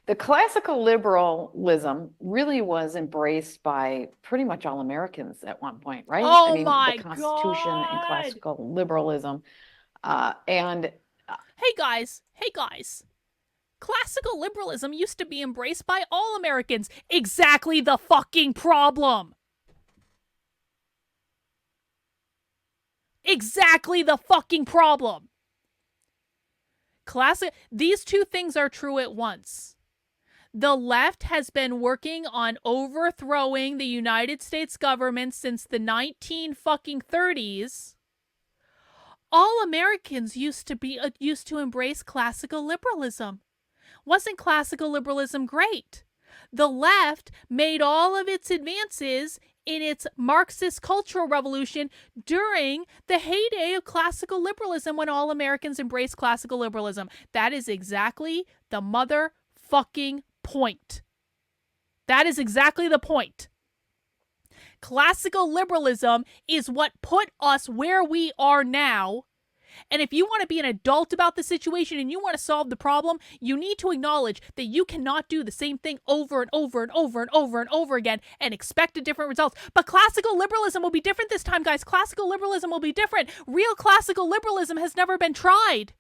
The classical liberalism really was embraced by pretty much all Americans at one point, right? I Oh mean, the my Constitution and God. classical liberalism, and Hey guys. Classical liberalism used to be embraced by all Americans. Exactly the fucking problem. Exactly the fucking problem. These two things are true at once. The left has been working on overthrowing the United States government since the 19 fucking 30s. All Americans used to embrace classical liberalism. Wasn't classical liberalism great? The left made all of its advances in its Marxist cultural revolution during the heyday of classical liberalism when all Americans embraced classical liberalism. That is exactly the motherfucking point. That is exactly the point. Classical liberalism is what put us where we are now. And if you want to be an adult about the situation and you want to solve the problem, you need to acknowledge that you cannot do the same thing over and over and over and over and over again and expect a different results. But classical liberalism will be different this time, guys. Classical liberalism will be different. Real classical liberalism has never been tried.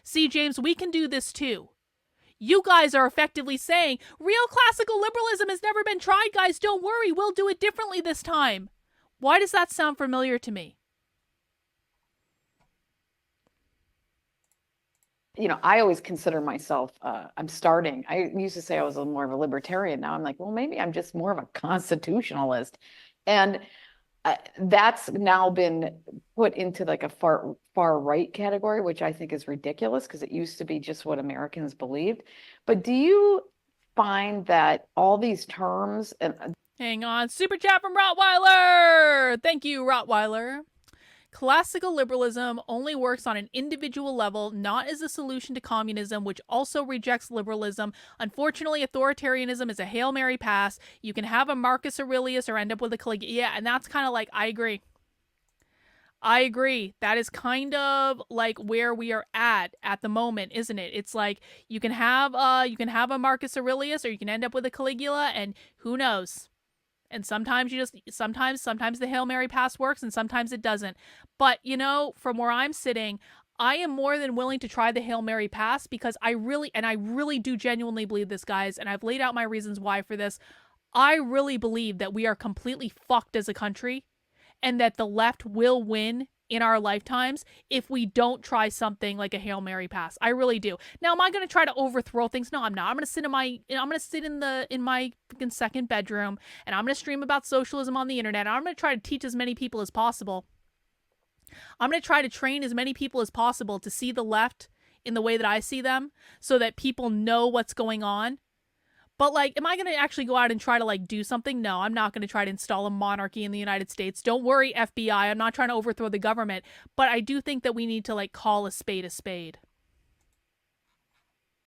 See, James, we can do this too. You guys are effectively saying, real classical liberalism has never been tried, guys. Don't worry, we'll do it differently this time. Why does that sound familiar to me? I always consider myself, I used to say I was more of a libertarian. Now I'm like, well, maybe I'm just more of a constitutionalist. And that's now been put into like a far right category, which I think is ridiculous because it used to be just what Americans believed. But do you find that all these terms and Hang on. Super chat from Rottweiler. Thank you, Rottweiler. Classical liberalism only works on an individual level, not as a solution to communism, which also rejects liberalism. Unfortunately, authoritarianism is a Hail Mary pass. You can have a Marcus Aurelius or end up with a Caligula. Yeah, and that's kind of like, I agree. I agree. That is kind of like where we are at the moment, isn't it? It's like you can have a Marcus Aurelius or you can end up with a Caligula, and who knows? And sometimes sometimes the Hail Mary pass works and sometimes it doesn't. But, from where I'm sitting, I am more than willing to try the Hail Mary pass because I really do genuinely believe this, guys, and I've laid out my reasons why for this. I really believe that we are completely fucked as a country and that the left will win in our lifetimes if we don't try something like a Hail Mary pass. I really do. Now, am I going to try to overthrow things? No, I'm not. I'm going to sit in my freaking second bedroom and I'm going to stream about socialism on the internet. I'm going to try to teach as many people as possible. I'm going to try to train as many people as possible to see the left in the way that I see them so that people know what's going on. But, am I going to actually go out and try to, do something? No, I'm not going to try to install a monarchy in the United States. Don't worry, FBI. I'm not trying to overthrow the government. But I do think that we need to, call a spade a spade.